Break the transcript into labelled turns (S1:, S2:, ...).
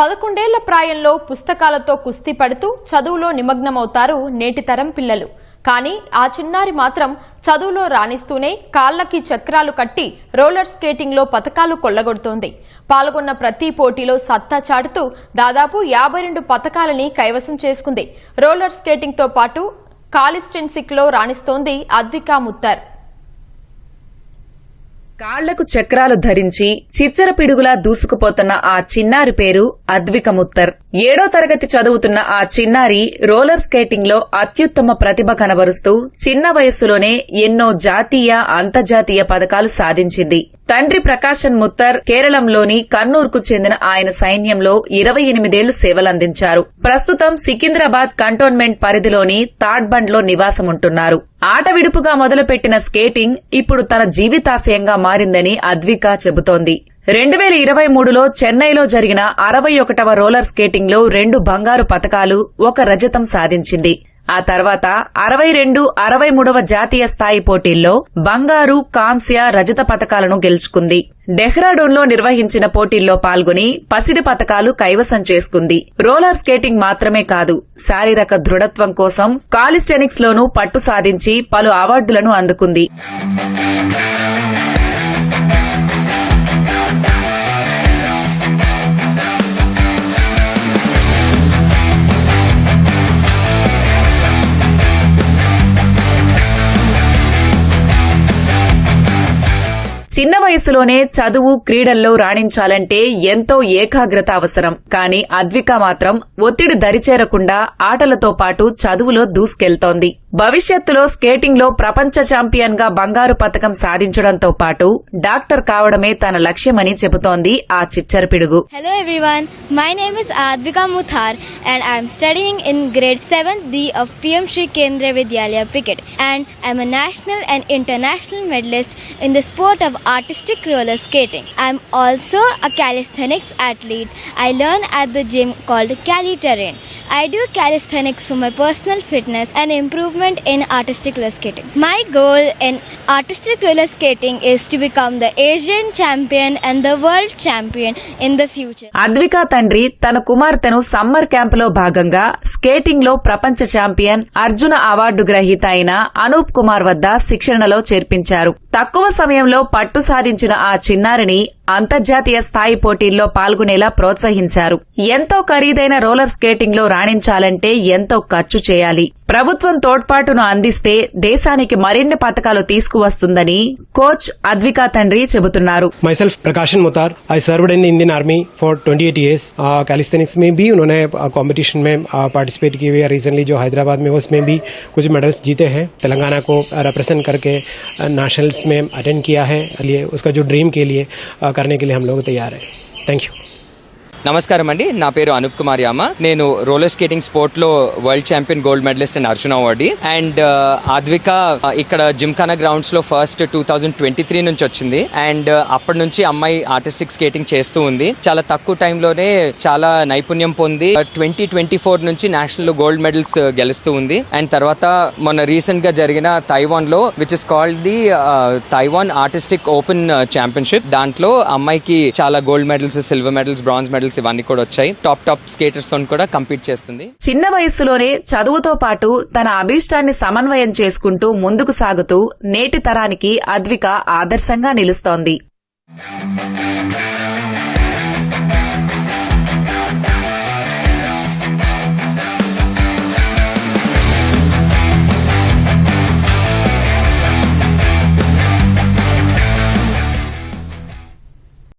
S1: 11 ఏళ్ల ప్రాయంలో పుస్తకాలతో కుస్తీ పడుతూ చదువులో నిమగ్నమవుతారు నేటి తరం పిల్లలు. కానీ ఆ చిన్నారి మాత్రం చదువులో రాణిస్తూనే కాళ్లకి చక్రాలు కట్టి రోలర్ స్కేటింగ్ లో పతకాలు కొల్లగొడుతోంది. పాల్గొన్న ప్రతి పోటీలో సత్తా చాటుతూ దాదాపు 52 పతకాలని కైవసం చేసుకుంది. రోలర్ స్కేటింగ్ తో పాటు కాలిస్టెన్సిక్ లో రాణిస్తోంది అద్వికా ముత్తర్.
S2: కాళ్లకు చక్రాలు ధరించి చిచ్చర పిడుగులా దూసుకుపోతున్న ఆ చిన్నారి పేరు అద్విక ముత్తర్. 7వ తరగతి చదువుతున్న ఆ చిన్నారి రోలర్ స్కేటింగ్ లో అత్యుత్తమ ప్రతిభ కనబరుస్తూ చిన్న వయస్సులోనే ఎన్నో జాతీయ అంతర్జాతీయ పతకాలు సాధించింది. తండ్రి ప్రకాశన్ ముత్తర్ కేరళంలోని కన్నూర్కు చెందిన ఆయన సైన్యంలో 28 ఏళ్లు సేవలందించారు. ప్రస్తుతం సికింద్రాబాద్ కంటోన్మెంట్ పరిధిలోని తాడ్బండ్లో నివాసముంటున్నారు. ఆట విడుపుగా మొదలుపెట్టిన స్కేటింగ్ ఇప్పుడు తన జీవితాశయంగా మారిందని అద్విక చెబుతోంది. 2023లో చెన్నైలో జరిగిన 61వ రోలర్ స్కేటింగ్ లో 2 బంగారు పతకాలు, 1 రజతం సాధించింది. ఆ తర్వాత 62, 63వ జాతీయ స్థాయి పోటీల్లో బంగారు, కాంస్య, రజత పతకాలను గెలుచుకుంది. డెహ్రాడూన్లో నిర్వహించిన పోటీల్లో పాల్గొని పసిడి పతకాలు కైవసం చేసుకుంది. రోలర్ స్కేటింగ్ మాత్రమే కాదు, శారీరక దృఢత్వం కోసం కాలిస్టెనిక్స్ లోనూ పట్టు సాధించి పలు అవార్డులను అందుకుంది. చిన్న వయసులోనే చదువు, క్రీడల్లో రాణించాలంటే ఎంతో ఏకాగ్రత అవసరం. కానీ అద్విక మాత్రం ఒత్తిడి దరిచేరకుండా ఆటలతో పాటు చదువులో దూసుకెళ్తోంది. భవిష్యత్తులో స్కేటింగ్ లో ప్రపంచ ఛాంపియన్ గా బంగారు పతకం సాధించడంతో పాటు డాక్టర్ కావడమే తన లక్ష్యమని చెబుతోంది ఆ చిచ్చర పిడుగు.
S3: Hello everyone, my name is Advika Muthar and I am studying in grade 7th D of PM Shri Kendriya Vidyalaya Picket, and I am a national and international medalist in the sport of artistic roller skating. I am also a calisthenics athlete. I learn at the gym called Cali Terrain. I do calisthenics for my personal fitness and improvement in artistic roller skating. My goal in artistic roller skating is to become the Asian champion and the world champion in the future.
S2: Advika తండ్రి తన కుమార్తెను summer camp లో భాగంగా skating లో ప్రపంచ champion, Arjuna award గ్రహీత అయిన అనూప్ కుమార్ వద్ద శిక్షణలో చేర్పించారు. తక్కువ సమయంలో పట్టు సాధించిన ఆ చిన్నారిని అంతర్జాతీయ స్థాయి పోటీల్లో పాల్గొనేలా ప్రోత్సహించారు. ఎంతో ఖరీదైన రోలర్ స్కేటింగ్ లో రాణించాలంటే ఎంతో ఖర్చు చేయాలి. ప్రభుత్వం తోడ్పాటును అందిస్తే దేశానికి మరిన్ని పతకాలు తీసుకువస్తుందని కోచ్ అద్విక తండ్రి చెబుతున్నారు.
S4: Myself Prakashan Muthar, I served in the Indian Army for 28 years. Calisthenics में भी उन्होंने कंपटीशन में पार्टिसिपेट किए हुए. रिसेंटली जो हैदराबाद में उसमें भी कुछ मेडल्स जीते हैं. तेलंगाना को रिप्रेजेंट करके नेशनल्स में अटेंड किया है. लिए उसका जो ड्रीम के लिए करने के लिए हम लोग तैयार हैं. Thank you.
S5: నమస్కారం అండి, నా పేరు అనూప్ కుమార్ యామ. నేను రోలర్ స్కేటింగ్ స్పోర్ట్ లో world champion, gold medallist and Arjuna awardee. And Advika ఇక్కడ జిమ్ఖానా గ్రౌండ్స్ లో ఫస్ట్ 2023 నుంచి వచ్చింది. అండ్ అప్పటి నుంచి అమ్మాయి ఆర్టిస్టిక్ స్కేటింగ్ చేస్తూ ఉంది. చాలా తక్కువ టైంలోనే చాలా నైపుణ్యం పొంది 2024 నుంచి నేషనల్ లో గోల్డ్ మెడల్స్ గెలుస్తూ ఉంది. అండ్ తర్వాత మొన్న రీసెంట్ గా జరిగిన తైవాన్ లో which is called the Taiwan artistic open championship, దాంట్లో అమ్మాయికి చాలా gold medals, silver medals, bronze medals ఇవన్నీ కూడా వచ్చాయి. టాప్ స్కేటర్స్ తో కూడా కంపీట్ చేస్తుంది.
S2: చిన్న వయస్సులోనే చదువుతో పాటు తన అభీష్టాన్ని సమన్వయం చేసుకుంటూ ముందుకు సాగుతూ నేటి తరానికి అద్విక ఆదర్శంగా నిలుస్తోంది.